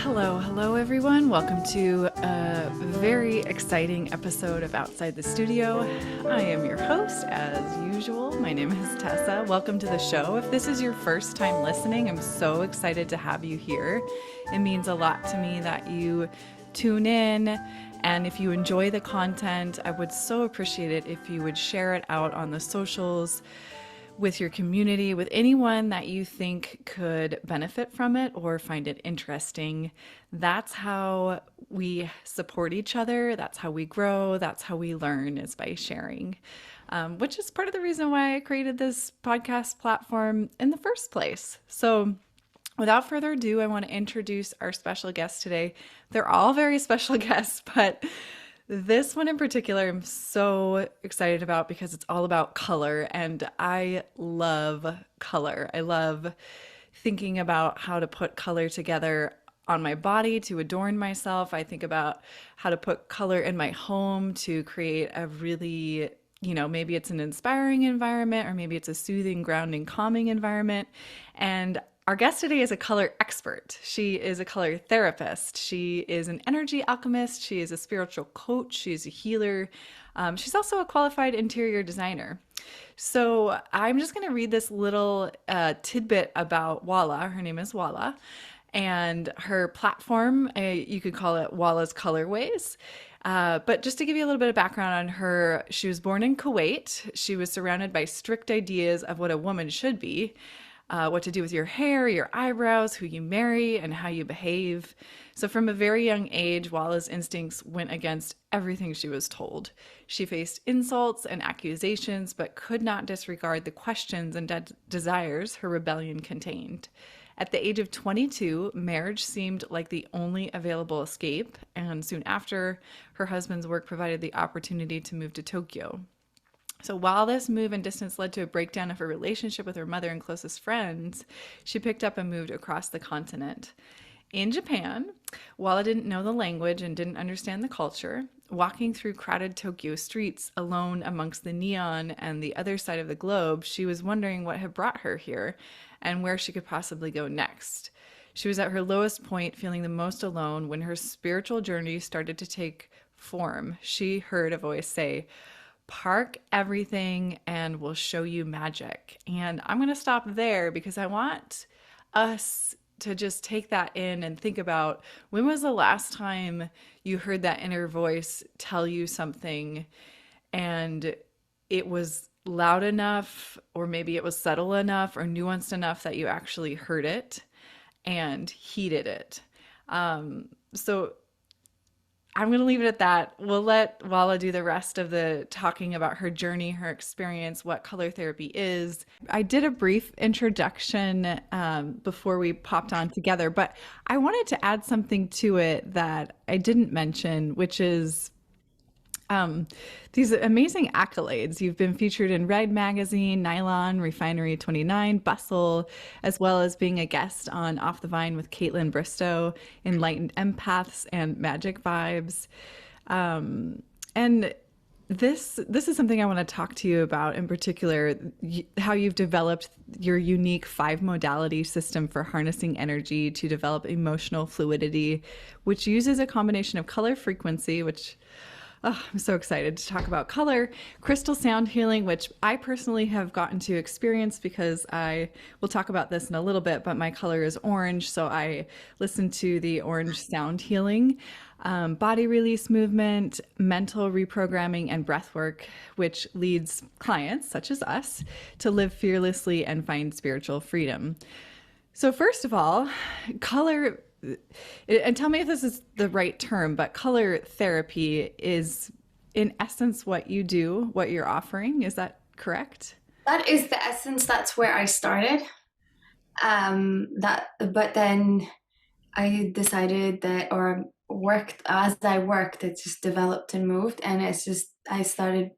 Hello everyone. Welcome to a very exciting episode of Outside the Studio. I am your host as usual. My name is Tessa. Welcome to the show. If this is your first time listening, I'm so excited to have you here. It means a lot to me that you tune in, and if you enjoy the content, I would so appreciate it if you would share it out on the socials, with your community, with anyone that you think could benefit from it or find it interesting. That's how we support each other. That's how we grow. That's how we learn, is by sharing, which is part of the reason why I created this podcast platform in the first place. So without further ado, I want to introduce our special guests today. They're all very special guests, but this one in particular, I'm so excited about because it's all about color, and I love color. I love thinking about how to put color together on my body to adorn myself. I think about how to put color in my home to create a really, maybe it's an inspiring environment, or maybe it's a soothing, grounding, calming environment. And our guest today is a color expert. She is a color therapist. She is an energy alchemist. She is a spiritual coach. She's a healer. She's also a qualified interior designer. So I'm just going to read this little tidbit about Walaa. Her name is Walaa. And her platform, you could call it Walaa's Color Ways. But just to give you a little bit of background on her, she was born in Kuwait. She was surrounded by strict ideas of what a woman should be. What to do with your hair, your eyebrows, who you marry, and how you behave. So from a very young age, Walaa's instincts went against everything she was told. She faced insults and accusations, but could not disregard the questions and desires her rebellion contained. At the age of 22, marriage seemed like the only available escape, and soon after, her husband's work provided the opportunity to move to Tokyo. So while this move and distance led to a breakdown of her relationship with her mother and closest friends, she picked up and moved across the continent. In Japan, Walaa didn't know the language and didn't understand the culture. Walking through crowded Tokyo streets alone amongst the neon and the other side of the globe, she was wondering what had brought her here and where she could possibly go next. She was at her lowest point, feeling the most alone, when her spiritual journey started to take form. She heard a voice say, "Park everything and we'll show you magic." And I'm going to stop there because I want us to just take that in and think about, when was the last time you heard that inner voice tell you something and it was loud enough, or maybe it was subtle enough or nuanced enough that you actually heard it and heeded it. So I'm going to leave it at that. We'll let Walaa do the rest of the talking about her journey, her experience, what color therapy is. I did a brief introduction before we popped on together, but I wanted to add something to it that I didn't mention, which is these amazing accolades. You've been featured in Red Magazine, Nylon, Refinery 29, Bustle, as well as being a guest on Off the Vine with Caitlin Bristow, Enlightened Empaths, and Magic Vibes. And this is something I want to talk to you about in particular, how you've developed your unique 5-modality system for harnessing energy to develop emotional fluidity, which uses a combination of color frequency, which I'm so excited to talk about color, crystal sound healing, which I personally have gotten to experience because I will talk about this in a little bit, but my color is orange, so I listen to the orange sound healing, body release movement, mental reprogramming, and breath work, which leads clients, such as us, to live fearlessly and find spiritual freedom. So first of all, color, and tell me if this is the right term, but color therapy is in essence what you do, what you're offering. Is that correct? That is the essence. That's where I started. But then I decided that, or worked as I worked, it just developed and moved, and it's just I started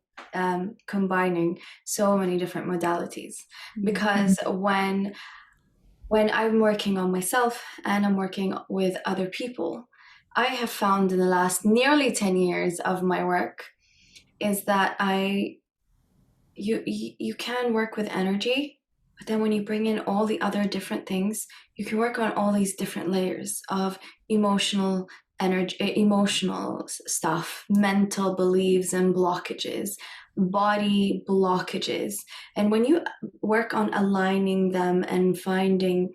combining so many different modalities because when I'm working on myself and I'm working with other people, I have found in the last nearly 10 years of my work is that you can work with energy But then when you bring in all the other different things, you can work on all these different layers of emotional energy, emotional stuff, mental beliefs and blockages, body blockages. And when you work on aligning them and finding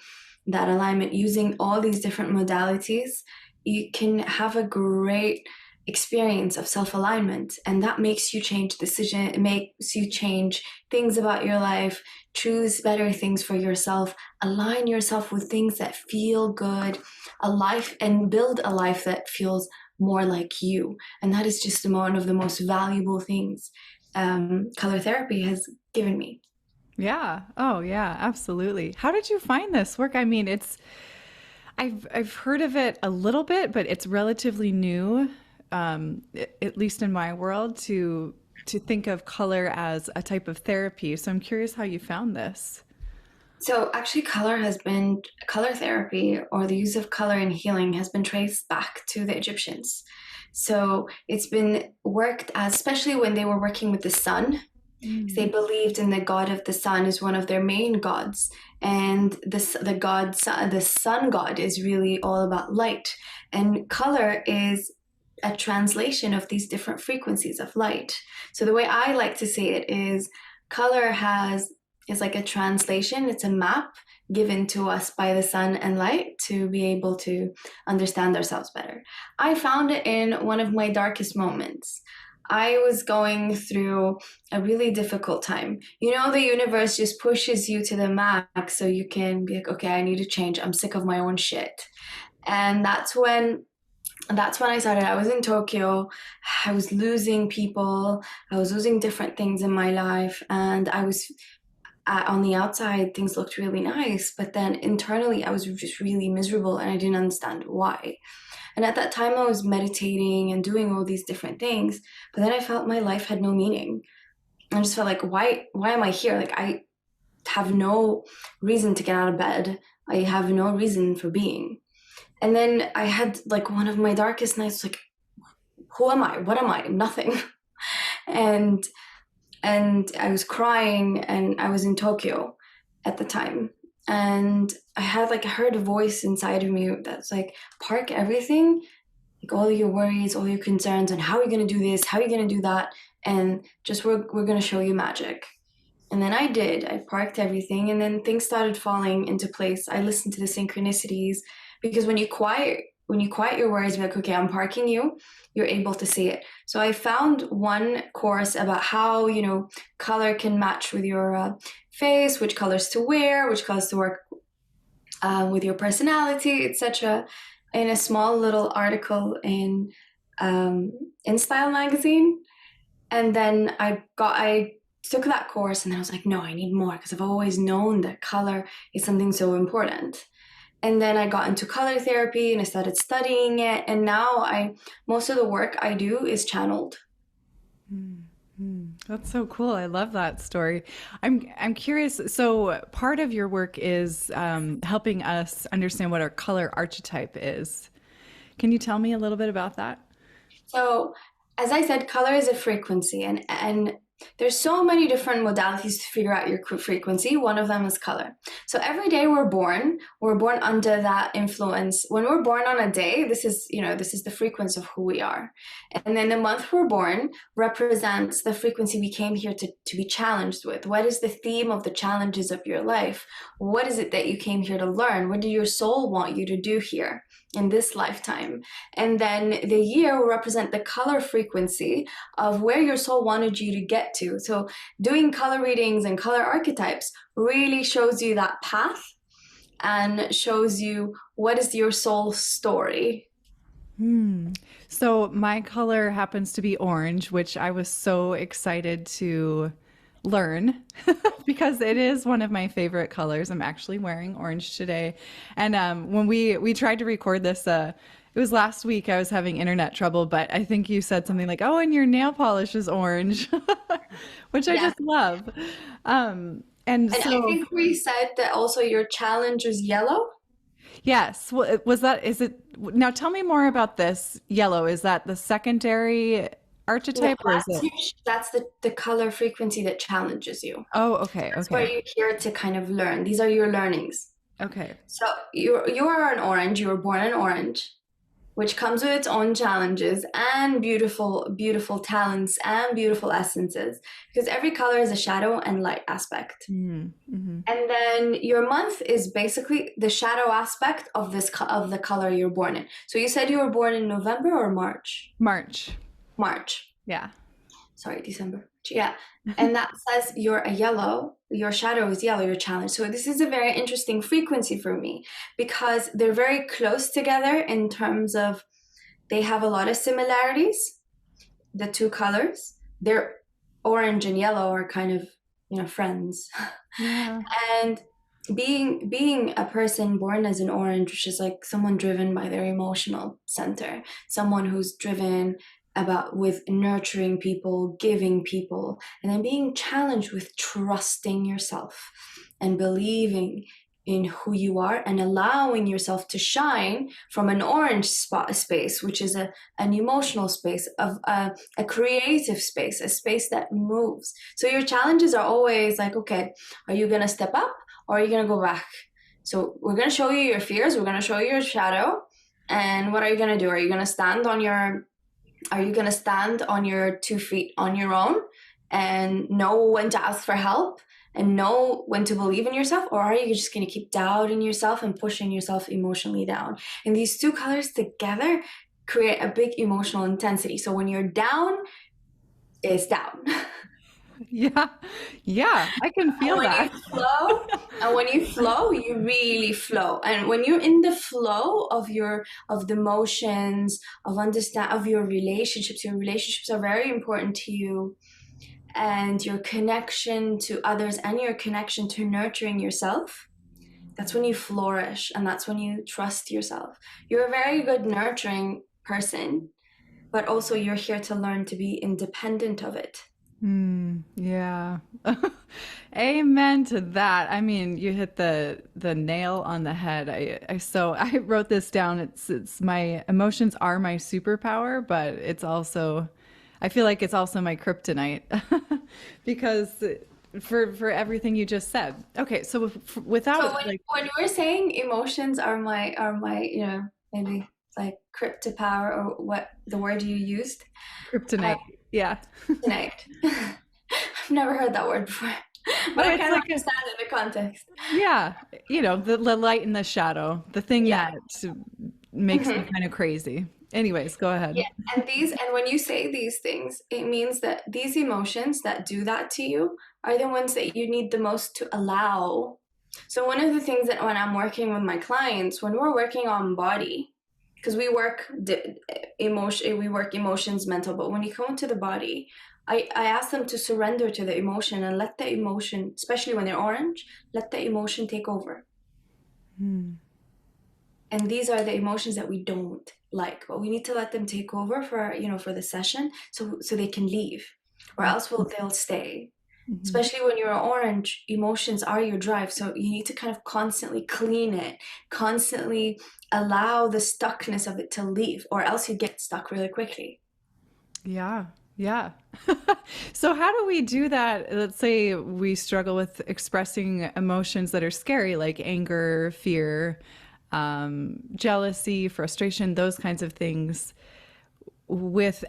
that alignment using all these different modalities, you can have a great experience of self-alignment, and that makes you change decision, it makes you change things about your life, choose better things for yourself, align yourself with things that feel good, a life, and build a life that feels more like you. And that is just one of the most valuable things color therapy has given me. Yeah. Oh, yeah, absolutely. How did you find this work? I mean, I've heard of it a little bit, but it's relatively new, at least in my world, to think of color as a type of therapy. So I'm curious how you found this. So actually color therapy, or the use of color in healing, has been traced back to the Egyptians. So it's been worked as, especially when they were working with the sun. They Mm. believed in the god of the sun as one of their main gods, and the sun god is really all about light, and color is a translation of these different frequencies of light. So the way I like to say it is, color has is like a translation. It's a map given to us by the sun and light to be able to understand ourselves better. I found it in one of my darkest moments. I was going through a really difficult time. You know, the universe just pushes you to the max so you can be like, okay, I need to change. I'm sick of my own shit. And that's when I started. I was in Tokyo. I was losing people. I was losing different things in my life, and I was on the outside things looked really nice, but then internally I was just really miserable and I didn't understand why. And at that time I was meditating and doing all these different things, but then I felt my life had no meaning. I just felt like, why am I here? Like, I have no reason to get out of bed. I have no reason for being. And then I had like one of my darkest nights, like, who am I? What am I? Nothing. and and I was crying, and I was in Tokyo at the time. And I heard a voice inside of me that's like, park everything, like all your worries, all your concerns, and how are you going to do this? How are you going to do that? And just, we're going to show you magic. And then I did. I parked everything, and then things started falling into place. I listened to the synchronicities, because when you quiet your worries, you're like, okay, I'm parking you. You're able to see it. So I found one course about how color can match with your face, which colors to wear, which colors to work with your personality, etc. In a small little article in Style magazine. And then I took that course, and then I was like, no, I need more, because I've always known that color is something so important. And then I got into color therapy and I started studying it, and now I most of the work I do is channeled. That's so cool. I love that story. I'm curious. So part of your work is helping us understand what our color archetype is. Can you tell me a little bit about that? So, as I said, color is a frequency, and there's so many different modalities to figure out your frequency. One of them is color. So every day we're born under that influence. When we're born on a day, this is the frequency of who we are. And then the month we're born represents the frequency we came here to be challenged with. What is the theme of the challenges of your life? What is it that you came here to learn? What do your soul want you to do here in this lifetime? And then the year will represent the color frequency of where your soul wanted you to get to. So doing color readings and color archetypes really shows you that path and shows you what is your soul story. So my color happens to be orange, which I was so excited to learn because it is one of my favorite colors. I'm actually wearing orange today. And when we tried to record this, it was last week, I was having internet trouble, but I think you said something like, "Oh, and your nail polish is orange," which I Yeah. just love. And And I so, think we said that also your challenge is yellow. yes, was that, is it, now tell me more about this yellow. Is that the secondary? No, archetype, or is it? that's the color frequency that challenges you. Oh, okay, That's where okay, you're here to kind of learn. These are your learnings. okay. So you are an orange. You were born an orange, which comes with its own challenges and beautiful talents and beautiful essences. Because every color is a shadow and light aspect. Mm-hmm. And then your month is basically the shadow aspect of of the color you're born in. So you said you were born in November or March? March. March. Yeah. Sorry, December. Yeah. And that says you're a yellow, your shadow is yellow, your challenge. So this is a very interesting frequency for me because they're very close together in terms of they have a lot of similarities, the two colors. They're orange and yellow are kind of, friends. Yeah. And being a person born as an orange, which is like someone driven by their emotional center, someone who's driven about with nurturing people, giving people, and then being challenged with trusting yourself and believing in who you are and allowing yourself to shine from an orange space, which is an emotional space of a creative space, a space that moves. So your challenges are always like, okay, are you going to step up or are you going to go back? So we're going to show you your fears, we're going to show you your shadow, and what are you going to do? Are you going to stand on your 2 feet on your own and know when to ask for help and know when to believe in yourself? Or are you just going to keep doubting yourself and pushing yourself emotionally down? And these two colors together create a big emotional intensity. So when you're down, it's down. Yeah. Yeah. I can feel that. And when you flow, you really flow. And when you're in the flow of the emotions, of your relationships are very important to you, and your connection to others and your connection to nurturing yourself. That's when you flourish, and that's when you trust yourself. You're a very good nurturing person, but also you're here to learn to be independent of it. Yeah. Amen to that. I mean, you hit the nail on the head. I wrote this down. It's my emotions are my superpower, but it's also I feel like it's also my kryptonite because for everything you just said. Okay, so So without like when we're saying emotions are my maybe like crypto power, or what the word you used, kryptonite. Yeah. tonight. I've never heard that word before, but Oh, I it's kind of like a understand it in the context. yeah, the light and the shadow, the thing Yeah. that makes me kind of crazy. Anyways, go Yeah, ahead. and when you say these things, it means that these emotions that do that to you are the ones that you need the most to allow. So one of the things that when I'm working with my clients, when we're working on body, because we work emotions, mental, but when you come to the body, I ask them to surrender to the emotion and let the emotion, especially when they're orange, let the emotion take over. And these are the emotions that we don't like, but we need to let them take over for the session, so they can leave, or else they'll stay. Mhm. Especially when you're orange, emotions are your drive, so you need to kind of constantly clean it, constantly allow the stuckness of it to leave, or else you get stuck really quickly. Yeah, yeah. So how do we do that? Let's say we struggle with expressing emotions that are scary, like anger, fear, jealousy, frustration, those kinds of things.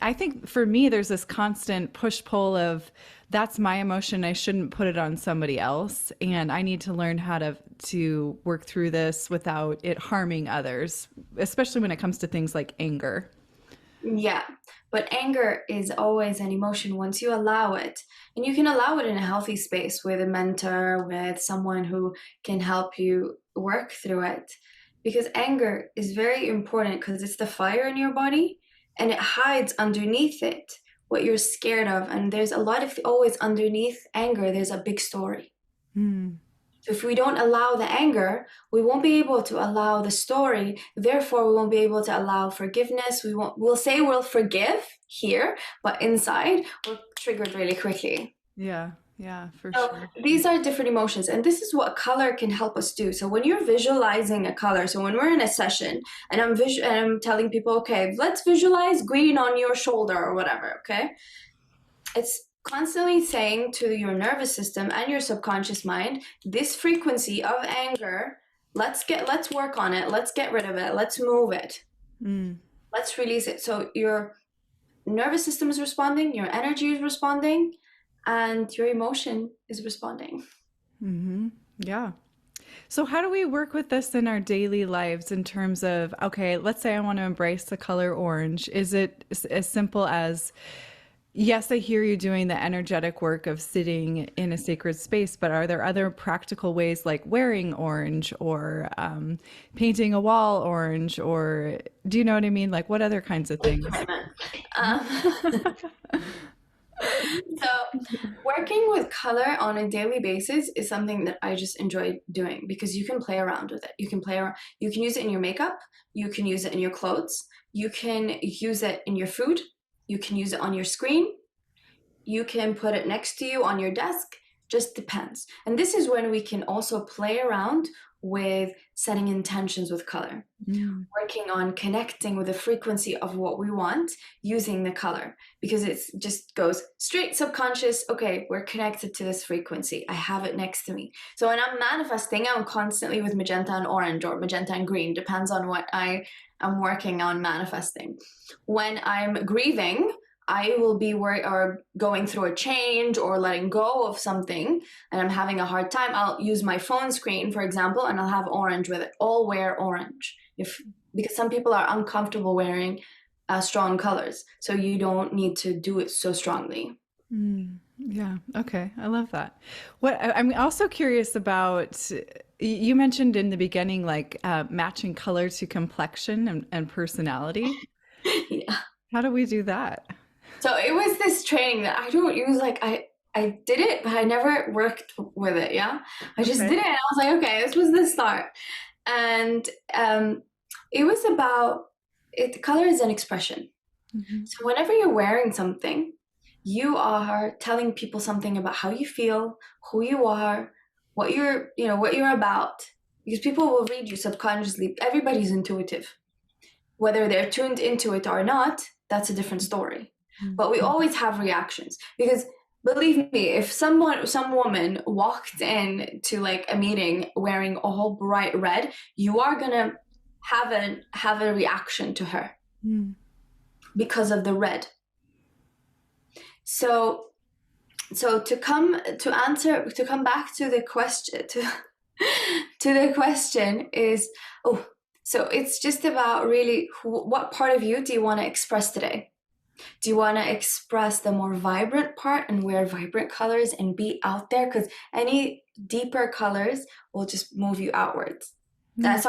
I think for me, there's this constant push pull of that's my emotion. I shouldn't put it on somebody else, and I need to learn how to work through this without it harming others, especially when it comes to things like anger. Yeah, but anger is always an emotion once you allow it. And you can allow it in a healthy space with a mentor, with someone who can help you work through it. Because anger is very important because it's the fire in your body and it hides underneath it what you're scared of. And there's a lot of always underneath anger, there's a big story. Hmm. So if we don't allow the anger, we won't be able to allow the story. Therefore, we won't be able to allow forgiveness. We'll say we'll forgive here, but inside we're triggered really quickly. Yeah. Yeah, for So sure. these are different emotions, and this is what color can help us do. So when you're visualizing a color, so when we're in a session and I'm telling people, okay, let's visualize green on your shoulder or whatever, okay? It's constantly saying to your nervous system and your subconscious mind, this frequency of anger, let's work on it, let's get rid of it, let's move it. Let's release it. So your nervous system is responding, your energy is responding, and your emotion is responding. Yeah. So, how do we work with this in our daily lives in terms of, okay, let's say I want to embrace the color orange. Is it as simple as, yes, I hear you doing the energetic work of sitting in a sacred space, but are there other practical ways like wearing orange or painting a wall orange? Or do you know what I mean? Like, what other kinds of things? Um, so working with color on a daily basis is something that I just enjoy doing because you can play around with it. You can play around, you can use it in your makeup, you can use it in your clothes, you can use it in your food, you can use it on your screen, you can put it next to you on your desk, just depends. And this is when we can also play around with setting intentions with color, working on connecting with the frequency of what we want using the color, because it just goes straight subconscious. Okay, we're connected to this frequency. I have it next to me. So when I'm manifesting, I'm constantly with magenta and orange or magenta and green, depends on what I am working on manifesting. When I'm grieving, I will be worried or going through a change or letting go of something and I'm having a hard time. I'll use my phone screen, for example, and I'll have orange with it. All wear orange because some people are uncomfortable wearing strong colors. So you don't need to do it so strongly. Yeah. Okay. I love that. I'm also curious about, you mentioned in the beginning, like matching color to complexion and personality. Yeah. How do we do that? So it was this training that I don't use, like I did it, but I never worked with it. Yeah. I just Okay. did it and I was like, okay, this was the start. And it was about it. Color is an expression. So whenever you're wearing something, you are telling people something about how you feel, who you are, what what you're about. Because people will read you subconsciously. Everybody's intuitive. Whether they're tuned into it or not, that's a different story. But we always have reactions because believe me, if some woman walked in to like a meeting wearing all bright red, you are gonna have a reaction to her because of the red. So to come back to the question to the question is, so it's just about really what part of you do you want to express today? Do you want to express the more vibrant part and wear vibrant colors and be out there? Because any deeper colors will just move you outwards. The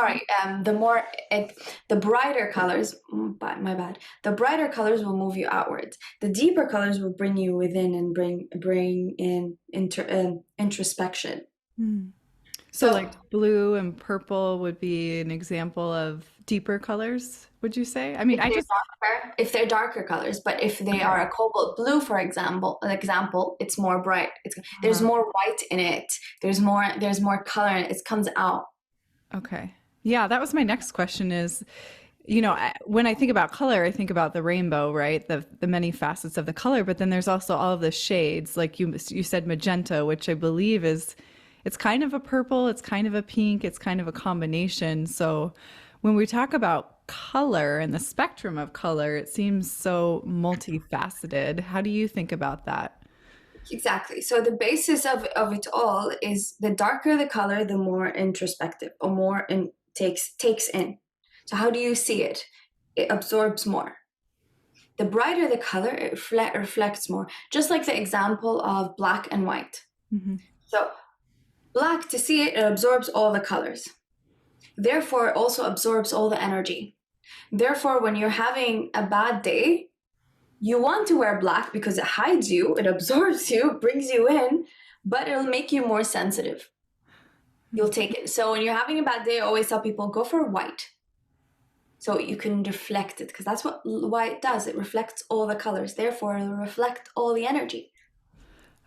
brighter colors, my bad. The brighter colors will move you outwards. The deeper colors will bring you within and bring in introspection. So, like blue and purple would be an example of deeper colors, would you say? I mean, If they're darker colors, but if they are a cobalt blue, for example, it's more bright. There's more white in it. There's more color in it. It comes out. Okay. Yeah, that was my next question is, when I think about color, I think about the rainbow, right? The many facets of the color, but then there's also all of the shades. Like you said magenta, which I believe it's kind of a purple, it's kind of a pink, it's kind of a combination. So when we talk about color and the spectrum of color, it seems so multifaceted. How do you think about that? Exactly. So the basis of it all is the darker the color, the more introspective or more takes in. So how do you see it? It absorbs more. The brighter the color, it reflects more. Just like the example of black and white. So black, to see it, it absorbs all the colors. Therefore, it also absorbs all the energy. Therefore, when you're having a bad day, you want to wear black because it hides you, it absorbs you, brings you in, but it'll make you more sensitive. You'll take it. So when you're having a bad day, I always tell people go for white. So you can reflect it, because that's what white does. It reflects all the colors. Therefore, it'll reflect all the energy.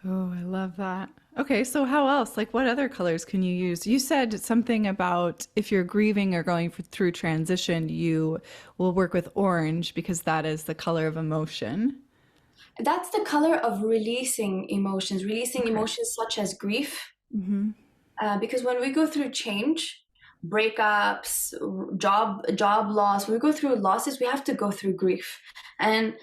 Oh, I love that. Okay, so how else? Like, what other colors can you use? You said something about if you're grieving or going through transition, you will work with orange because that is the color of emotion. That's the color of releasing Okay. emotions such as grief. Mm-hmm. Because when we go through change, breakups, job loss, when we go through losses, we have to go through grief, and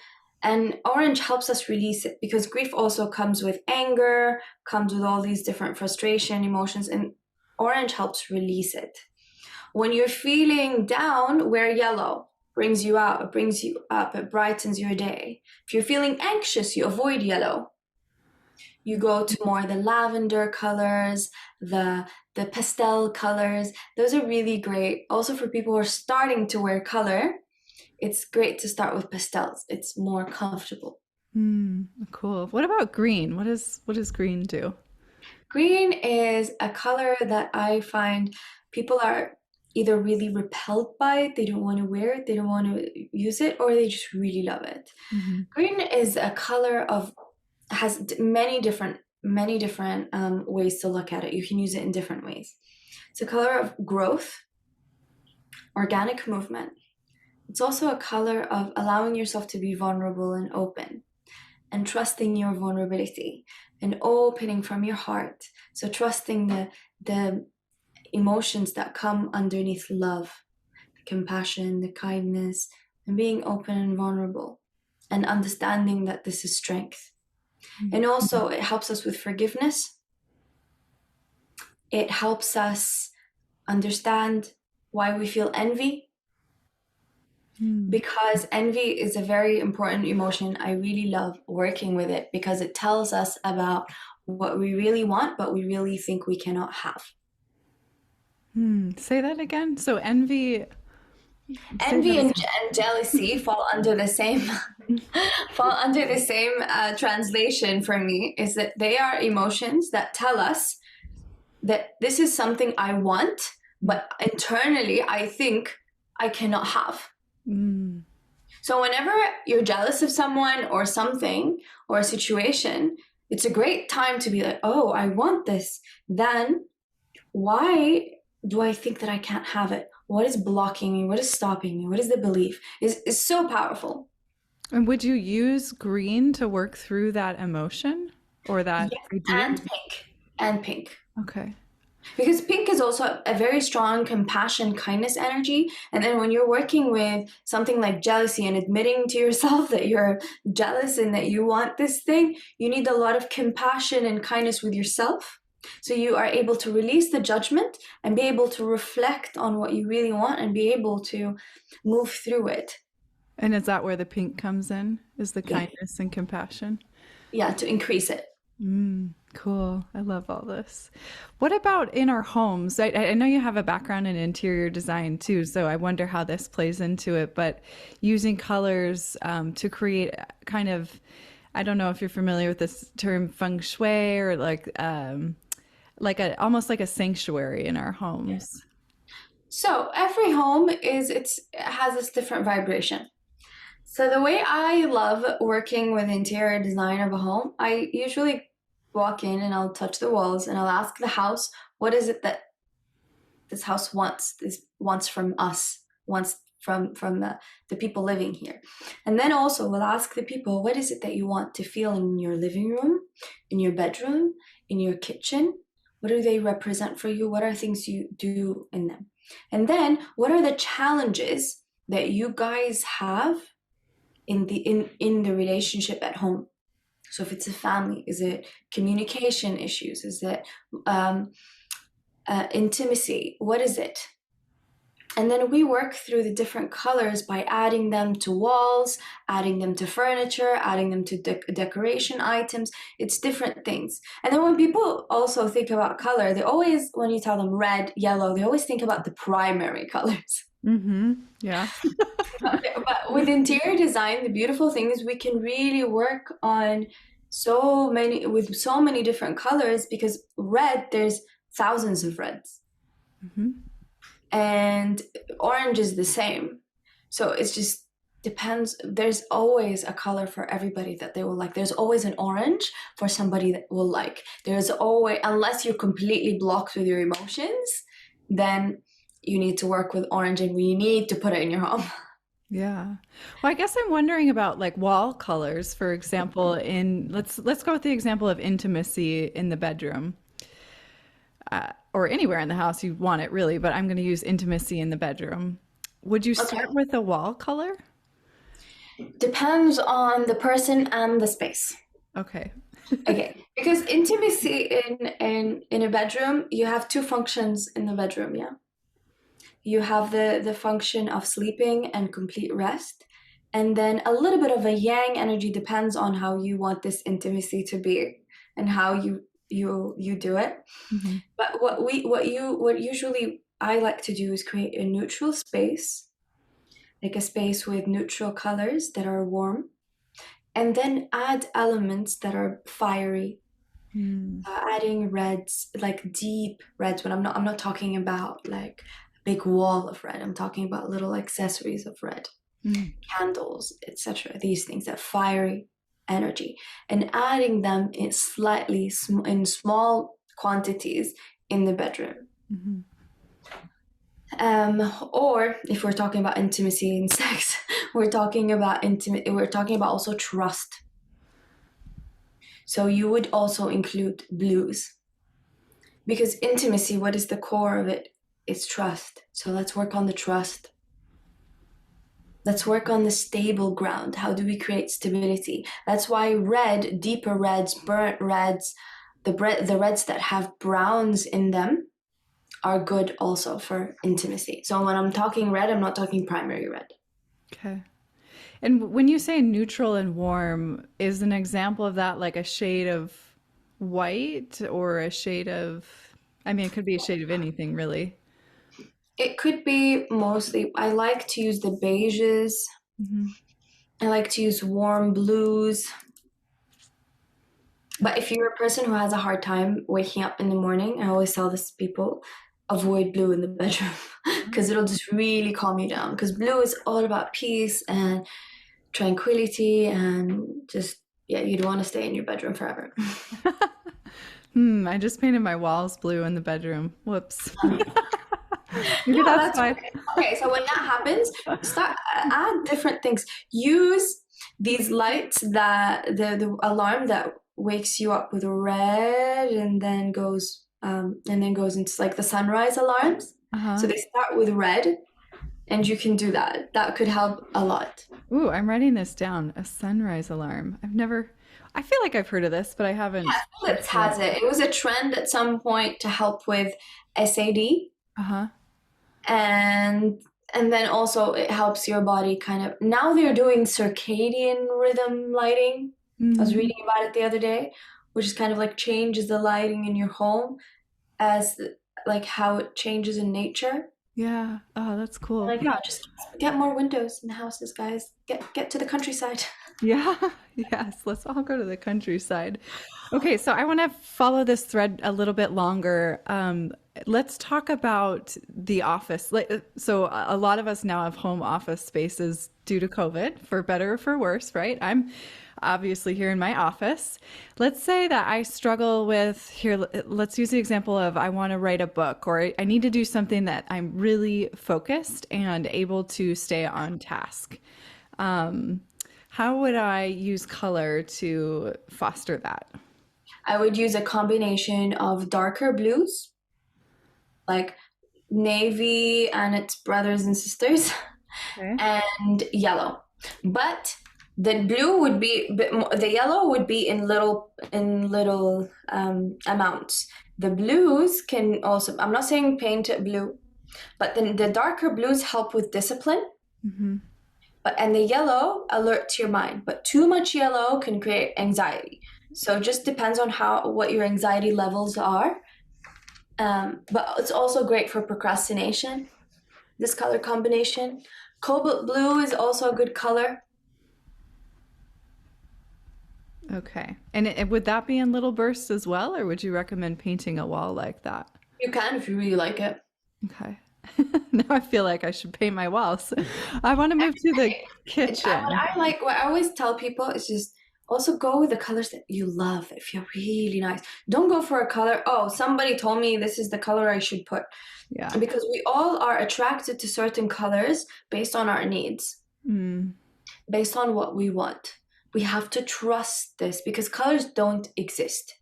orange helps us release it because grief also comes with anger, comes with all these different frustration emotions, and orange helps release it. When you're feeling down, wear yellow. Brings you out, it brings you up, it brightens your day. If you're feeling anxious, you avoid yellow. You go to more the lavender colors, the pastel colors. Those are really great. Also for people who are starting to wear color, it's great to start with pastels. It's more comfortable. Mm, cool. What about green? What does green do? Green is a color that I find people are either really repelled by it, they don't want to wear it, they don't want to use it, or they just really love it. Mm-hmm. Green is a color of has many different ways to look at it. You can use it in different ways. It's a color of growth, organic movement. It's also a color of allowing yourself to be vulnerable and open and trusting your vulnerability and opening from your heart. So trusting the emotions that come underneath love, the compassion, the kindness, and being open and vulnerable and understanding that this is strength. And also, it helps us with forgiveness. It helps us understand why we feel envy, Mm. because envy is a very important emotion. I really love working with it because it tells us about what we really want, but we really think we cannot have. Say that again. So envy, say Envy that and jealousy fall under the same again. fall under the same translation for me. Is that they are emotions that tell us that this is something I want, but internally I think I cannot have. Mm. So whenever you're jealous of someone or something or a situation, it's a great time to be like, oh, I want this. Then why do I think that I can't have it? What is blocking me? What is stopping me? What is the belief? Is so powerful. And would you use green to work through that emotion or that Yes, idea? and pink. And pink. Okay. Because pink is also a very strong compassion, kindness energy. And then when you're working with something like jealousy and admitting to yourself that you're jealous and that you want this thing, you need a lot of compassion and kindness with yourself. So you are able to release the judgment and be able to reflect on what you really want and be able to move through it. And is that where the pink comes in? Is the Yeah. kindness and compassion? Yeah, to increase it. Cool. I love all this. What about in our homes? I know you have a background in interior design too, so I wonder how this plays into it. But using colors to create kind of, I don't know if you're familiar with this term feng shui or like a almost like a sanctuary in our homes. So every home it has this different vibration. So the way I love working with interior design of a home, I usually walk in and I'll touch the walls and I'll ask the house, what is it that this house wants? This wants from us, wants from the people living here. And then also we'll ask the people, what is it that you want to feel in your living room, in your bedroom, in your kitchen? What do they represent for you? What are things you do in them? And then what are the challenges that you guys have in the relationship at home? So if it's a family, is it communication issues? Is it um, intimacy? What is it? And then we work through the different colors by adding them to walls, adding them to furniture, adding them to decoration items. It's different things. And then when people also think about color, they always, when you tell them red, yellow, they always think about the primary colors. Mm-hmm. Yeah. But with interior design, the beautiful thing is we can really work on with so many different colors, because red, there's thousands of reds. Mm-hmm. And orange is the same. So it's just depends. There's always a color for everybody that they will like. There's always an orange for somebody that will like. There's always, unless you're completely blocked with your emotions, then you need to work with orange and we need to put it in your home. Yeah. Well, I guess I'm wondering about like wall colors, for example, in let's go with the example of intimacy in the bedroom, or anywhere in the house you want it really, but I'm going to use intimacy in the bedroom. Would you Okay. start with a wall color? Depends on the person and the space. Okay. Okay, because intimacy in a bedroom, you have two functions in the bedroom, yeah. You have the function of sleeping and complete rest, and then a little bit of a yang energy depends on how you want this intimacy to be and how you do it. Hmm. But what usually I like to do is create a neutral space, like a space with neutral colors that are warm, and then add elements that are fiery. Mm. Adding reds, like deep reds. When I'm not talking about like a big wall of red. I'm talking about little accessories of red, Mm. candles, etc. These things that fiery energy, and adding them in in small quantities in the bedroom. Hmm. Or if we're talking about intimacy and sex, we're talking about intimate. We're talking about also trust. So you would also include blues. Because intimacy, what is the core of it? It's trust. So let's work on the trust. Let's work on the stable ground. How do we create stability? That's why red, deeper reds, burnt reds, the reds that have browns in them are good also for intimacy. So when I'm talking red, I'm not talking primary red. Okay. And when you say neutral and warm, is an example of that like a shade of white or a shade of, I mean, it could be a shade of anything really. It could be mostly, I like to use the beiges. Hmm. I like to use warm blues. But if you're a person who has a hard time waking up in the morning, I always tell this to people, avoid blue in the bedroom because it'll just really calm you down. Because blue is all about peace and tranquility and just, yeah, you don't want to stay in your bedroom forever. I just painted my walls blue in the bedroom. Whoops. Maybe Yeah, that's that's why. okay. Okay, so when that happens, start add different things. Use these lights that the alarm that wakes you up with red and then goes into like the sunrise alarms. So Uh-huh. they start with red, and you can do that. That could help a lot. Ooh, I'm writing this down. A sunrise alarm. I feel like I've heard of this, but I haven't Philips looked it up. has it. It was a trend at some point to help with SAD, Uh-huh. and then also it helps your body kind of. Now they're doing circadian rhythm lighting. I was Mm, reading about it the other day, which is kind of like changes the lighting in your home as like how it changes in nature. yeah. Oh, that's cool. Like, Yeah. yeah, just get more windows in the houses, guys. Get to the countryside. Yeah. Yes. Let's all go to the countryside. Okay, so I want to follow this thread a little bit longer. Let's talk about the office. So a lot of us now have home office spaces due to COVID, for better or for worse, right? I'm obviously here in my office. Let's say that I struggle with here. Let's use the example of I want to write a book or I need to do something that I'm really focused and able to stay on task. Um, how would I use color to foster that? I would use a combination of darker blues, like navy and its brothers and sisters, Okay. and yellow. But the blue would be a bit more, the yellow would be in little amounts. The blues can also, I'm not saying paint it blue, but then the darker blues help with discipline. Hmm. But and the yellow alerts your mind. But too much yellow can create anxiety. So it just depends on how what your anxiety levels are. But it's also great for procrastination. This color combination. Cobalt blue is also a good color. Okay. And would that be in little bursts as well, or would you recommend painting a wall like that? You can if you really like it. Okay. Now I feel like I should paint my walls. I want to move to the kitchen. What I always tell people is just also go with the colors that you love, that feel really nice. Don't go for a color, oh, somebody told me this is the color I should put. Yeah. Because we all are attracted to certain colors based on our needs, based on what we want. We have to trust this because colors don't exist.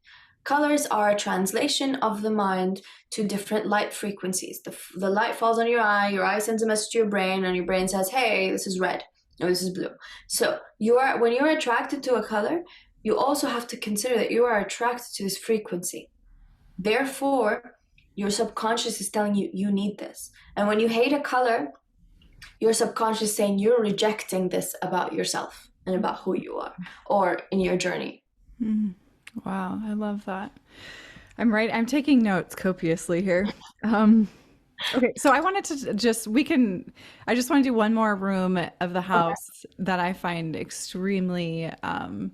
Colors are a translation of the mind to different light frequencies. The light falls on your eye sends a message to your brain, and your brain says, hey, this is red, or this is blue. So when you're attracted to a color, you also have to consider that you are attracted to this frequency. Therefore, your subconscious is telling you, you need this. And when you hate a color, your subconscious is saying you're rejecting this about yourself and about who you are or in your journey. Wow, I love that. I'm taking notes copiously here. Okay, so I wanted to I just want to do one more room of the house that I find extremely Hard.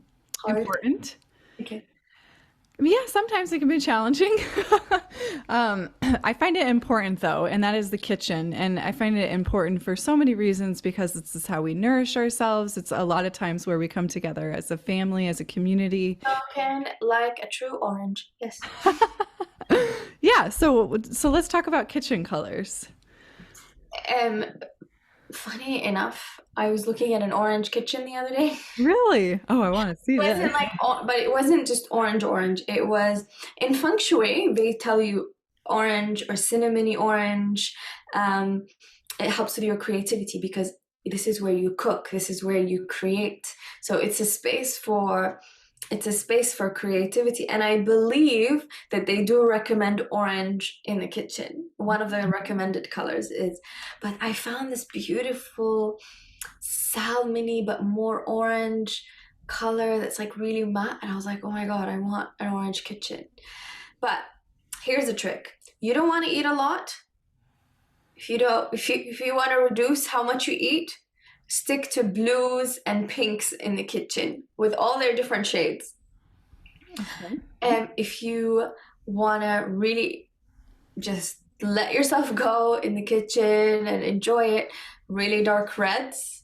important. Okay. Yeah, sometimes it can be challenging. I find it important though, and that is the kitchen. And I find it important for so many reasons because this is how we nourish ourselves. It's a lot of times where we come together as a family, as a community. Spoken like a true orange. Yes. Yeah, so let's talk about kitchen colors. Um, Funny enough, I was looking at an orange kitchen the other day. Really? Oh, I want to see It wasn't this. like, but it wasn't just orange. It was in feng shui. They tell you orange or cinnamony orange. It helps with your creativity because this is where you cook. This is where you create. So it's a space for creativity. And I believe that they do recommend orange in the kitchen. One of the recommended colors is, but I found this beautiful salmony but more orange color that's like really matte, and I was like, oh my god, I want an orange kitchen. But here's the trick: you don't want to eat a lot. If you want to reduce how much you eat, stick to blues and pinks in the kitchen with all their different shades. Okay. And if you want to really just let yourself go in the kitchen and enjoy it, really dark reds,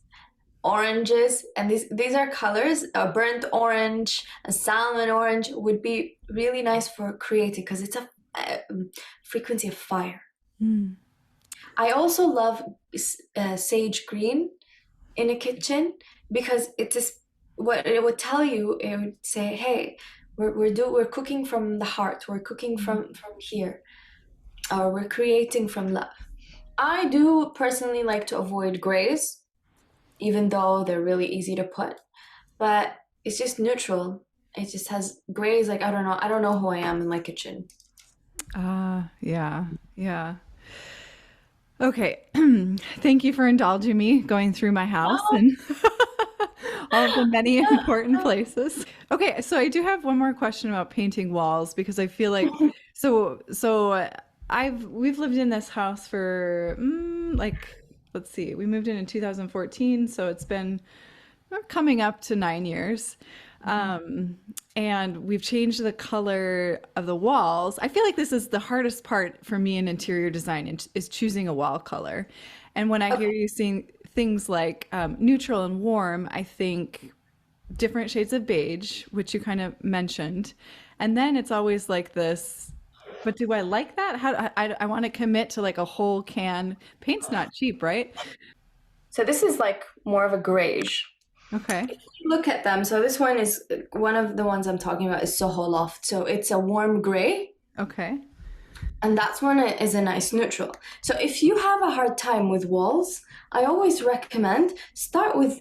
oranges, and these are colors. A burnt orange, a salmon orange would be really nice for creating because it's a frequency of fire. I also love sage green in a kitchen because it's just what it would tell you. It would say, hey, we're cooking from the heart, we're cooking from here, or we're creating from love. I do personally like to avoid grays, even though they're really easy to put, but it's just neutral. It just has grays. Like, I don't know who I am in my kitchen. Yeah. Okay. Thank you for indulging me going through my house and all of the many important places. Okay, so I do have one more question about painting walls because I feel like we've lived in this house for like, let's see, we moved in 2014, so it's been coming up to 9 years. And we've changed the color of the walls. I feel like this is the hardest part for me in interior design is choosing a wall color. And when I hear you saying things like neutral and warm, I think different shades of beige, which you kind of mentioned. And then it's always like this, but do I like that? I want to commit to like a whole can. Paint's not cheap, right? So this is like more of a grayish. Okay. If you look at them, so this one is one of the ones I'm talking about is Soho Loft. So it's a warm gray, Okay. and that's one is a nice neutral. So if you have a hard time with walls, I always recommend start with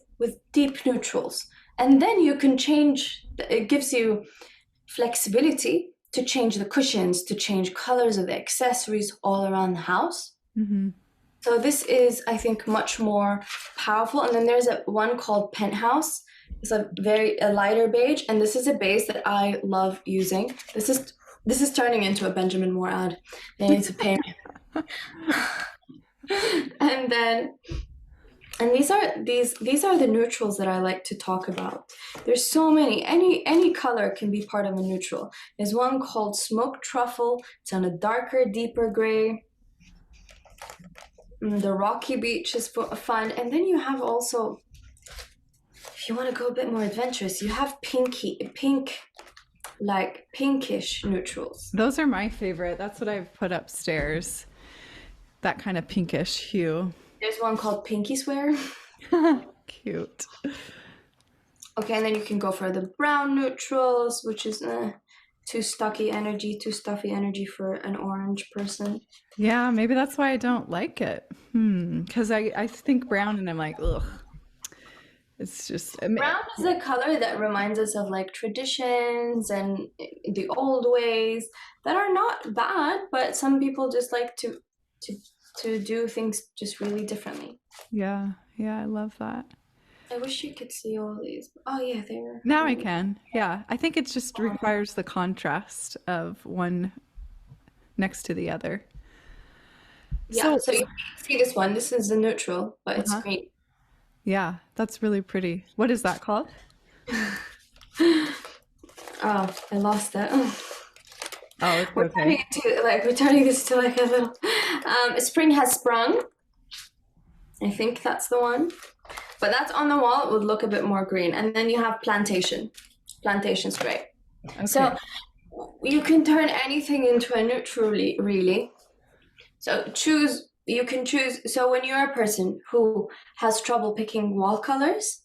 deep neutrals, and then you can change. It gives you flexibility to change the cushions, to change colors of the accessories all around the house. So this is, I think, much more powerful. And then there's one called Penthouse. It's a lighter beige, and this is a base that I love using. This is turning into a Benjamin Moore ad. They need to pay me. And these are the neutrals that I like to talk about. There's so many. Any color can be part of a neutral. There's one called Smoked Truffle. It's on a darker, deeper gray. The rocky beach is fun. And then you have also, if you want to go a bit more adventurous, you have like pinkish neutrals. Those are my favorite. That's what I've put upstairs. That kind of pinkish hue. There's one called Pinky Swear. Cute. Okay, and then you can go for the brown neutrals, which is too stuffy energy for an orange person. Yeah, maybe that's why I don't like it. Because I think brown and I'm like, ugh. It's just Brown is a color that reminds us of like traditions and the old ways that are not bad, but some people just like to do things just really differently. yeah, I love that. I wish you could see all these. Oh yeah, they're Now I can. Yeah, I think it just requires the contrast of one next to the other. yeah. So, So you see this one. This is a neutral, but it's uh-huh. green. Yeah, that's really pretty. What is that called? Oh, I lost it. Oh, it's We're okay. turning this to like a little. Spring has sprung. I think that's the one. But that's on the wall. It would look a bit more green. And then you have plantation. Plantation's great. Okay. So you can turn anything into a neutral, really. So you can choose. So when you're a person who has trouble picking wall colors,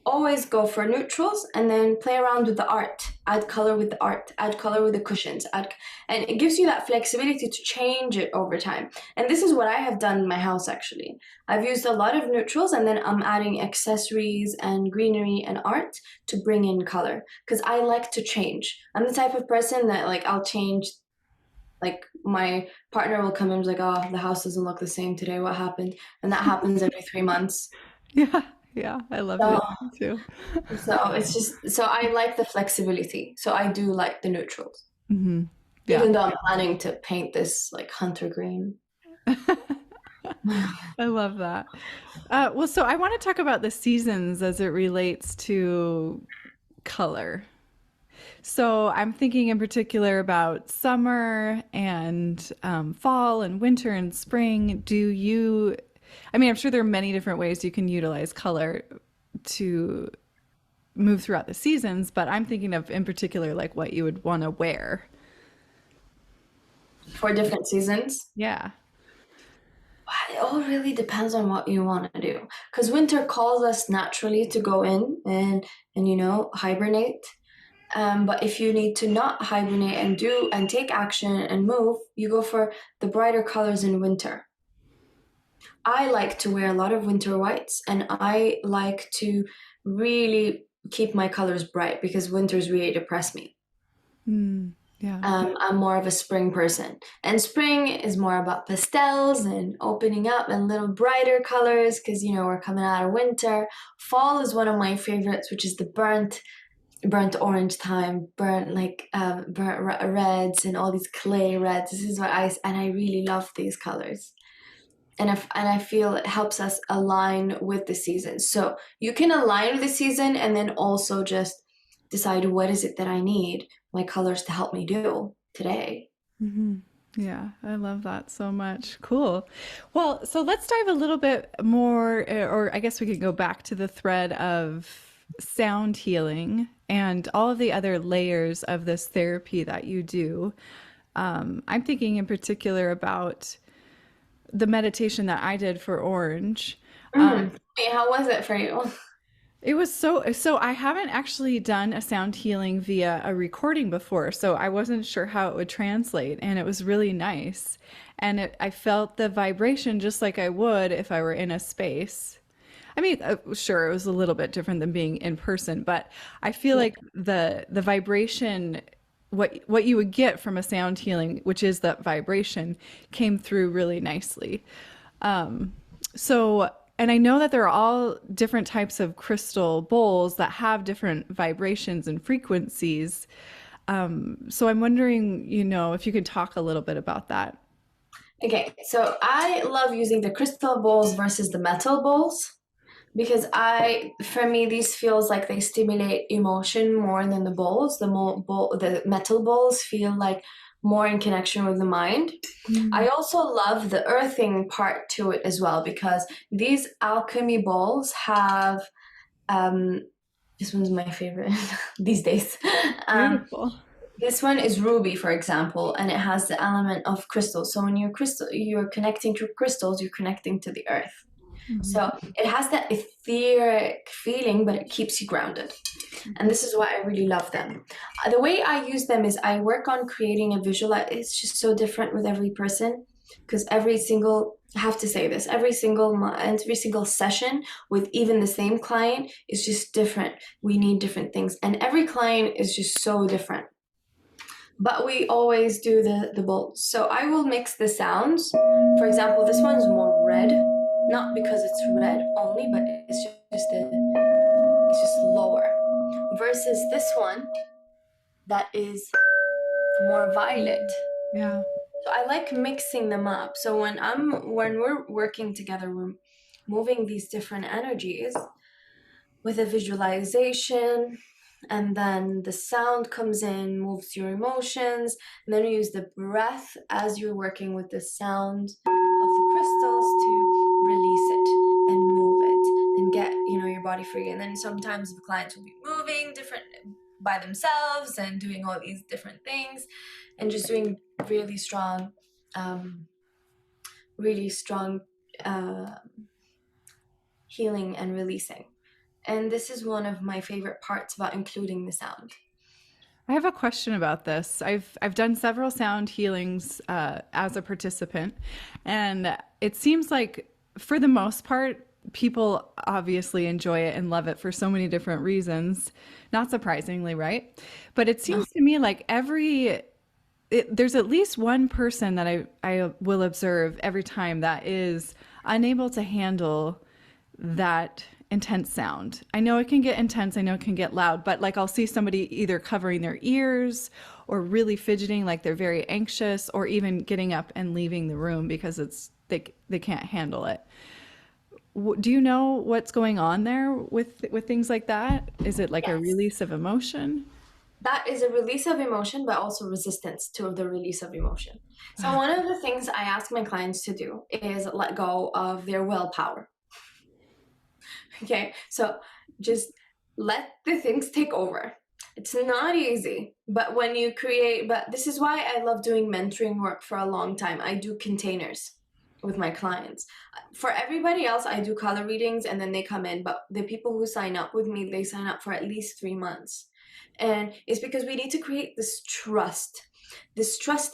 always go for neutrals and then play around with the art. Add color with the art, add color with the cushions, and it gives you that flexibility to change it over time. And this is what I have done in my house actually. I've used a lot of neutrals and then I'm adding accessories and greenery and art to bring in color because I like to change. I'm the type of person that like I'll change. Like my partner will come in and be like, oh, the house doesn't look the same today. What happened? And that happens every 3 months. Yeah, yeah, I love So, doing that too. so it's just so I like the flexibility. So I do like the neutrals, Yeah. even though I'm planning to paint this like hunter green. I love that. Well, so I want to talk about the seasons as it relates to color. So I'm thinking in particular about summer and fall and winter and spring. I mean, I'm sure there are many different ways you can utilize color to move throughout the seasons, but I'm thinking of in particular like what you would want to wear. For different seasons. Yeah. It all really depends on what you want to do. Because winter calls us naturally to go in and hibernate. But if you need to not hibernate and do and take action and move, you go for the brighter colors in winter. I like to wear a lot of winter whites and I like to really keep my colors bright because winters really depress me. Yeah. I'm more of a spring person, and spring is more about pastels and opening up and little brighter colors because we're coming out of winter. Fall is one of my favorites, which is the burnt orange time, burnt reds and all these clay reds. This is what I really love these colors. And I feel it helps us align with the season. So you can align with the season and then also just decide what is it that I need my colors to help me do today. Yeah, I love that so much. Cool. Well, so let's dive a little bit more, or I guess we could go back to the thread of sound healing and all of the other layers of this therapy that you do. I'm thinking in particular about the meditation that I did for Orange. Hey, how was it for you? It was so I haven't actually done a sound healing via a recording before, so I wasn't sure how it would translate, and it was really nice. And I felt the vibration just like I would if I were in a space. I mean, sure, it was a little bit different than being in person, but I feel like the vibration, what you would get from a sound healing, which is that vibration, came through really nicely. So, and I know that there are all different types of crystal bowls that have different vibrations and frequencies. So I'm wondering, if you could talk a little bit about that. Okay, so I love using the crystal bowls versus the metal bowls because for me, these feels like they stimulate emotion more than the bowls. The metal bowls feel like more in connection with the mind. I also love the earthing part to it as well, because these alchemy balls have, this one's my favorite these days. Beautiful. This one is ruby, for example, and it has the element of crystals. So when you're connecting to crystals, you're connecting to the earth. So it has that etheric feeling, but it keeps you grounded. And this is why I really love them. The way I use them is I work on creating a visual. It's just so different with every person, because I have to say this, every single session with even the same client is just different. We need different things, and every client is just so different. But we always do the bolts. So I will mix the sounds. For example, this one's more red, not because it's red only, but it's just lower. Versus this one that is more violet. Yeah. So I like mixing them up. So when we're working together, we're moving these different energies with a visualization, and then the sound comes in, moves your emotions, and then you use the breath as you're working with the sound of the crystals to release it and move it and get your body free. And then sometimes the clients will be moving different by themselves and doing all these different things and just doing really strong healing and releasing. And this is one of my favorite parts about including the sound. I have a question about this. I've done several sound healings as a participant, and it seems like for the most part, people obviously enjoy it and love it for so many different reasons. Not surprisingly, right? But it seems to me like there's at least one person that I will observe every time that is unable to handle that intense sound. I know it can get intense, I know it can get loud, but like I'll see somebody either covering their ears or really fidgeting like they're very anxious, or even getting up and leaving the room because they can't handle it. Do you know what's going on there with things like that? Is it like a Yes. release of emotion? That is a release of emotion, but also resistance to the release of emotion. So one of the things I ask my clients to do is let go of their willpower. Okay, so just let the things take over. It's not easy, but but this is why I love doing mentoring work for a long time. I do containers with my clients. For everybody else, I do color readings and then they come in, but the people who sign up with me, they sign up for at least 3 months. And it's because we need to create this trust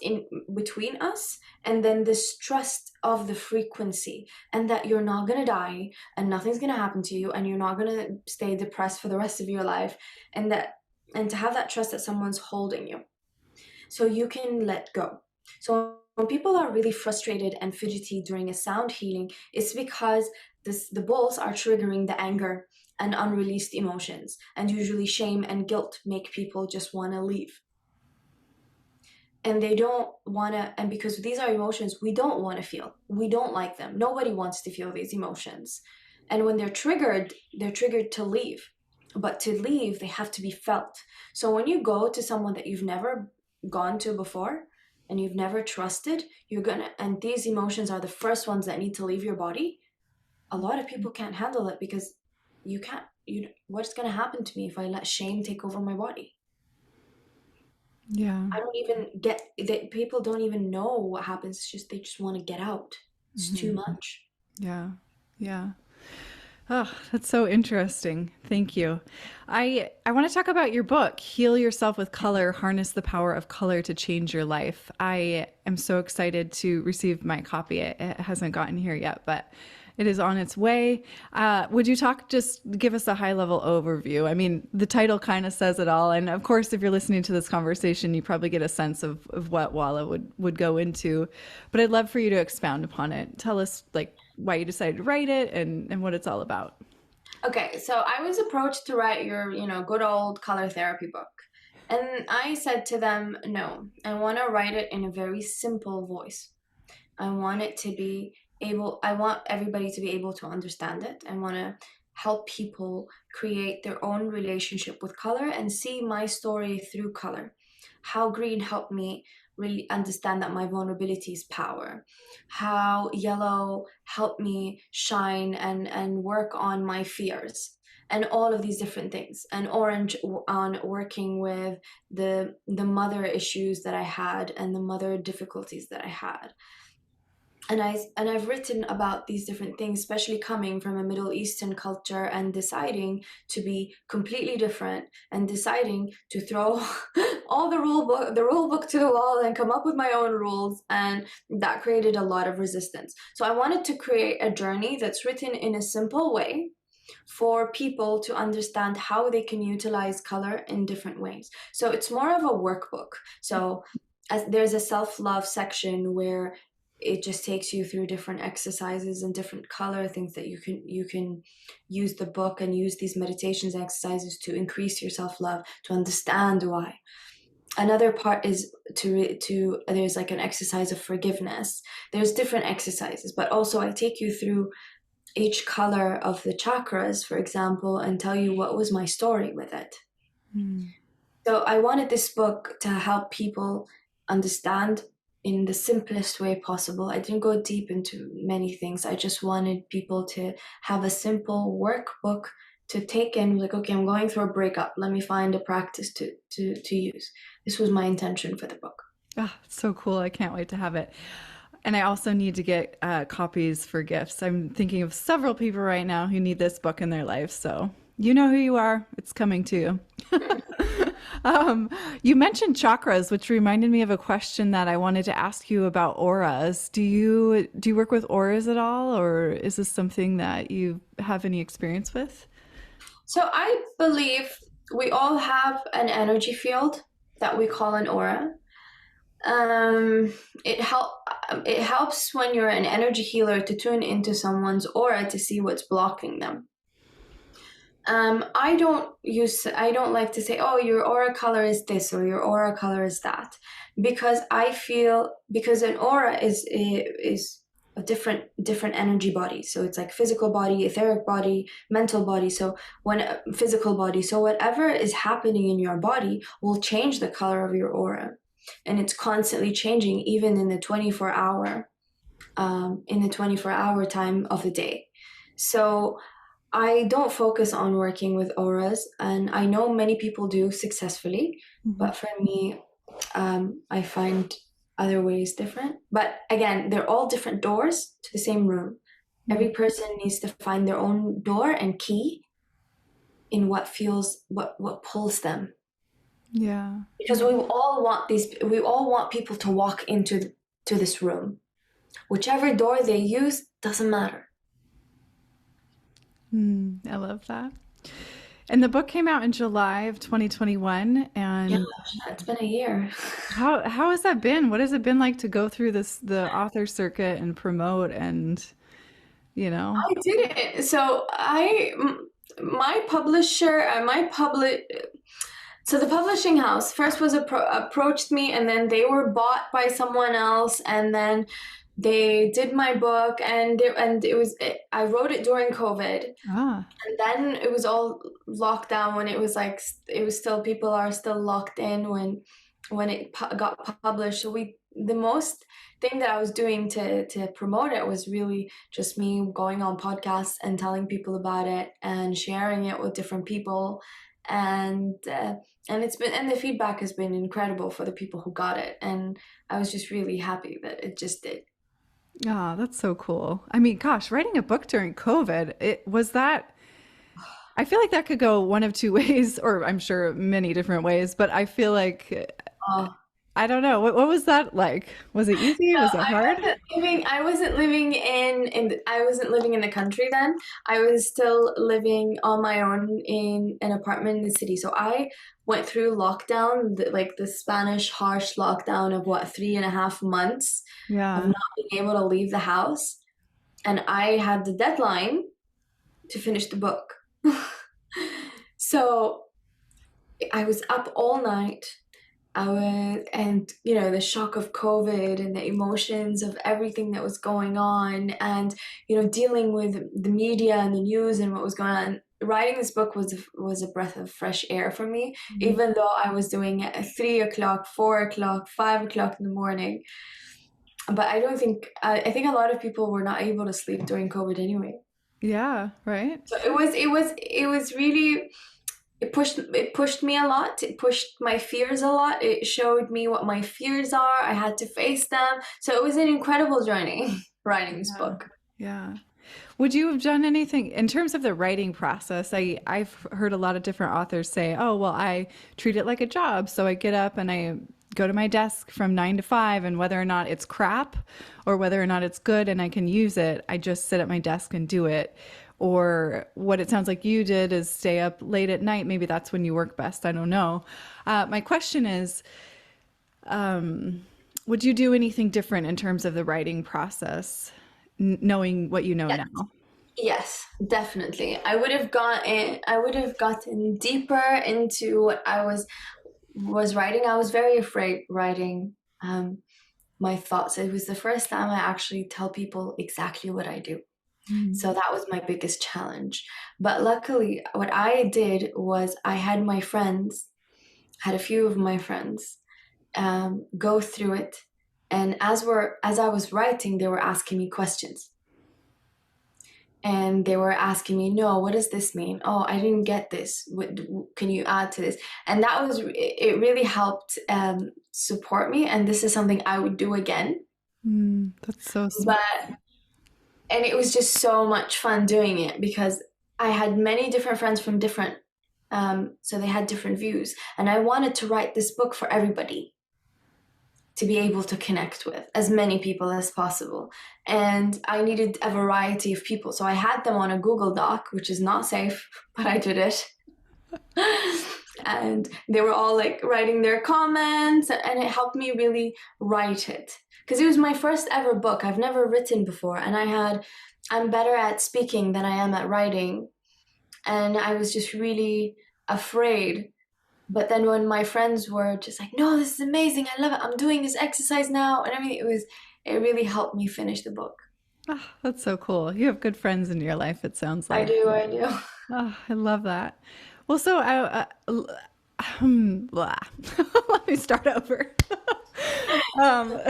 in between us, and then this trust of the frequency, and that you're not going to die and nothing's going to happen to you and you're not going to stay depressed for the rest of your life, and to have that trust that someone's holding you so you can let go. So when people are really frustrated and fidgety during a sound healing, it's because the balls are triggering the anger and unreleased emotions, and usually shame and guilt make people just want to leave. And they don't want to, and because these are emotions we don't want to feel, we don't like them, nobody wants to feel these emotions. And when they're triggered to leave, but to leave they have to be felt. So when you go to someone that you've never gone to before and you've never trusted, and these emotions are the first ones that need to leave your body, a lot of people can't handle it, because what's going to happen to me if I let shame take over my body? Yeah. I don't even get that. People don't even know what happens. It's just they just want to get out. It's too much. Yeah. Yeah. Oh, that's so interesting. Thank you. I want to talk about your book, Heal Yourself with Color, Harness the Power of Color to Change Your Life. I am so excited to receive my copy. It hasn't gotten here yet, but it is on its way. Would you just give us a high level overview? I mean, the title kind of says it all. And of course, if you're listening to this conversation, you probably get a sense of what Walaa would go into. But I'd love for you to expound upon it. Tell us like why you decided to write it and what it's all about. Okay, so I was approached to write your, good old color therapy book. And I said to them, no, I want to write it in a very simple voice. I want everybody to be able to understand it. I want to help people create their own relationship with color and see my story through color. How green helped me really understand that my vulnerability is power, how yellow helped me shine and work on my fears, and all of these different things, and orange on working with the mother issues that I had and the mother difficulties that I had. I've written about these different things, especially coming from a Middle Eastern culture and deciding to be completely different, and deciding to throw all the rule book to the wall and come up with my own rules, and that created a lot of resistance. So I wanted to create a journey that's written in a simple way for people to understand how they can utilize color in different ways. So it's more of a workbook. So there's a self-love section where it just takes you through different exercises and different color things that you can use the book and use these meditations and exercises to increase your self-love, to understand why. Another part is to there's like an exercise of forgiveness. There's different exercises, but also I take you through each color of the chakras, for example, and tell you what was my story with it. So I wanted this book to help people understand in the simplest way possible. I didn't go deep into many things. I just wanted people to have a simple workbook to take in, like, okay, I'm going through a breakup. Let me find a practice to use. This was my intention for the book. Ah, so cool. I can't wait to have it. And I also need to get copies for gifts. I'm thinking of several people right now who need this book in their life. So you know who you are. It's coming to you. You mentioned chakras, which reminded me of a question that I wanted to ask you about auras. Do you work with auras at all, or is this something that you have any experience with? So I believe we all have an energy field that we call an aura. Um, it helps when you're an energy healer to tune into someone's aura to see what's blocking them. I don't like to say, oh, your aura color is this or your aura color is that, because I feel, because an aura is a different energy body. So it's like physical body, etheric body, mental body. So physical body. So whatever is happening in your body will change the color of your aura, and it's constantly changing, even in the 24-hour time of the day. So I don't focus on working with auras, and I know many people do successfully, but for me, I find other ways different. But again, they're all different doors to the same room. Every person needs to find their own door and key in what pulls them. Yeah. Because we all want people to walk into this room. Whichever door they use doesn't matter. I love that. And the book came out in July of 2021. And Yeah, it's been a year. how has that been? What has it been like to go through the author circuit and promote and, you know? I did it. So my publisher, so the publishing house first was approached me, and then they were bought by someone else, and then they did my book, and I wrote it during COVID, Ah, and then it was all locked down when it was still, people are still locked in when it got published. So the most thing that I was doing to promote it was really just me going on podcasts and telling people about it and sharing it with different people, and the feedback has been incredible for the people who got it, and I was just really happy that it just did. ah, that's so cool. I mean, gosh, writing a book during COVID, it was that. I feel like that could go one of two ways, or I'm sure many different ways, but I feel like Oh. I don't know. What was that like? Was it easy? No, Was it hard? I wasn't living in the country then. I was still living on my own in an apartment in the city. So I went through lockdown, like the Spanish harsh lockdown of 3.5 months of Yeah. not being able to leave the house. And I had the deadline to finish the book. So I was up all night. And the shock of COVID and the emotions of everything that was going on, and dealing with the media and the news and what was going on writing this book was a breath of fresh air for me, even though I was doing it at 3 o'clock, 4 o'clock, 5 o'clock in the morning. But I think a lot of people were not able to sleep during COVID anyway. Yeah, right. So it was really, it pushed me a lot. It pushed my fears a lot. It showed me what my fears are. I had to face them. So it was an incredible journey writing this book. Yeah. Would you have done anything in terms of the writing process? I've heard a lot of different authors say, oh, well, I treat it like a job. So I get up and I go to my desk from 9 to 5, and whether or not it's crap or whether or not it's good and I can use it, I just sit at my desk and do it. Or what it sounds like you did is stay up late at night. Maybe that's when you work best. I don't know. My question is, would you do anything different in terms of the writing process, knowing what you know Yes. now? Yes, definitely. I would have gotten deeper into what I was writing. I was very afraid writing my thoughts. It was the first time I actually tell people exactly what I do. So that was my biggest challenge. But luckily, what I did was I had a few of my friends go through it. And as I was writing, they were asking me questions. And they were asking me, no, what does this mean? Oh, I didn't get this. What can you add to this? And it really helped support me. And this is something I would do again. That's so smart. And it was just so much fun doing it because I had many different friends from different, so they had different views. And I wanted to write this book for everybody to be able to connect with as many people as possible. And I needed a variety of people. So I had them on a Google Doc, which is not safe, but I did it. And they were all like writing their comments, and it helped me really write it. Because it was my first ever book. I've never written before. And I'm better at speaking than I am at writing. And I was just really afraid. But then when my friends were just like, no, this is amazing, I love it, I'm doing this exercise now, and everything, it really helped me finish the book. Oh, that's so cool. You have good friends in your life, it sounds like. I do. Oh, I love that. Well, so blah. Let me start over. um,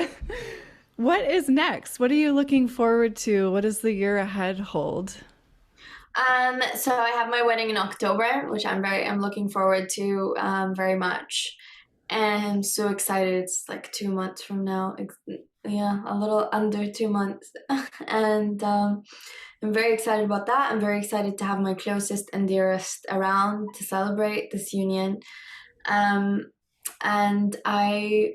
what is next? What are you looking forward to? What does the year ahead hold? So I have my wedding in October, which I'm looking forward to very much. And I'm so excited. It's like 2 months from now. Yeah, a little under 2 months. And I'm very excited about that. I'm very excited to have my closest and dearest around to celebrate this union. And I'm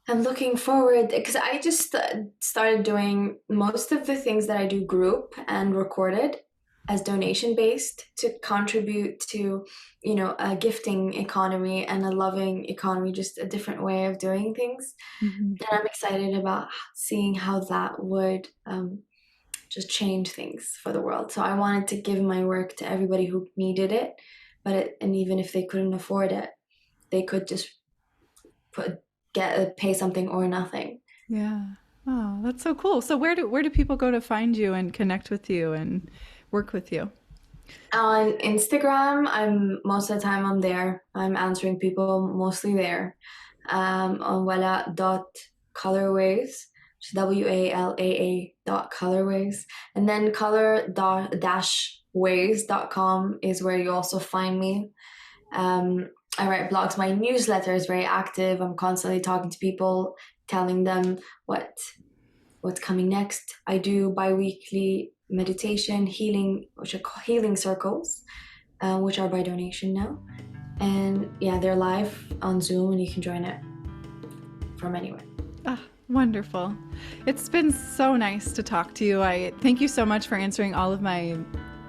looking forward because I just started doing most of the things that I do group and recorded as donation based to contribute to, a gifting economy and a loving economy, just a different way of doing things. And I'm excited about seeing how that would just change things for the world. So I wanted to give my work to everybody who needed it, and even if they couldn't afford it, they could just pay something or nothing. Yeah. Oh, that's so cool. So where do people go to find you and connect with you and work with you? On Instagram, most of the time I'm there. I'm answering people mostly there. On Walaa.Color Ways, WALAA.colorways. And then color-ways.com is where you also find me. I write blogs. My newsletter is very active. I'm constantly talking to people, telling them what's coming next. I do bi-weekly meditation, healing, which are called healing circles, which are by donation now. And yeah, they're live on Zoom and you can join it from anywhere. Ah, wonderful. It's been so nice to talk to you. I thank you so much for answering all of my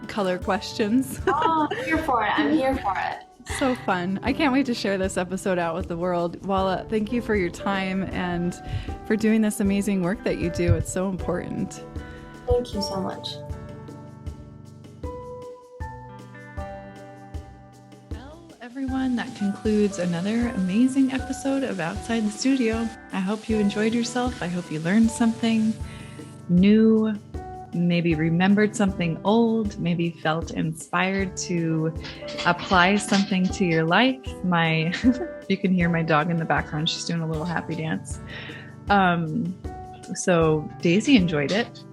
color questions. Oh, I'm here for it. I'm here for it. So fun. I can't wait to share this episode out with the world. Walaa, thank you for your time and for doing this amazing work that you do. It's so important. Thank you so much. Well, everyone, that concludes another amazing episode of Outside the Studio. I hope you enjoyed yourself. I hope you learned something new. maybe remembered something old, maybe felt inspired to apply something to your life. You can hear my dog in the background. She's doing a little happy dance. So Daisy enjoyed it.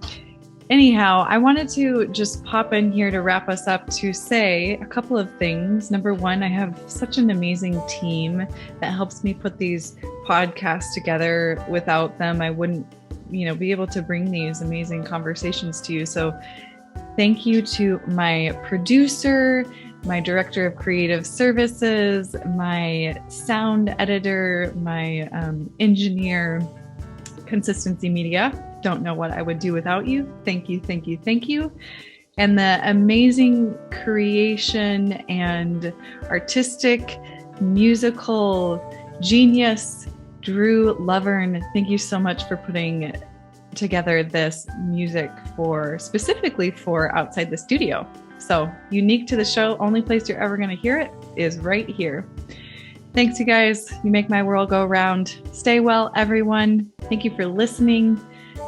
Anyhow, I wanted to just pop in here to wrap us up to say a couple of things. Number one, I have such an amazing team that helps me put these podcasts together. Without them, I wouldn't, be able to bring these amazing conversations to you. So thank you to my producer, my director of creative services, my sound editor, my engineer, Consistency Media. Don't know what I would do without you. Thank you, thank you, thank you. And the amazing creation and artistic musical genius, Drew Lovern. Thank you so much for putting together this music specifically for Outside the Studio. So unique to the show, only place you're ever going to hear it is right here. Thanks, you guys. You make my world go round. Stay well, everyone. Thank you for listening.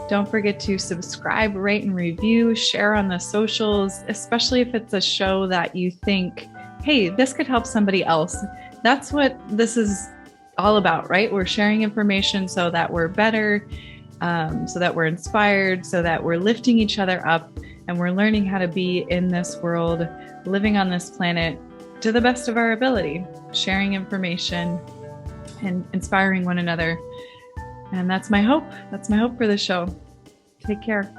Don't forget to subscribe, rate, and review, share on the socials, especially if it's a show that you think, hey, this could help somebody else. That's what this is all about, right? We're sharing information so that we're better, so that we're inspired, so that we're lifting each other up, and we're learning how to be in this world, living on this planet to the best of our ability, sharing information and inspiring one another. And that's my hope. That's my hope for the show. Take care.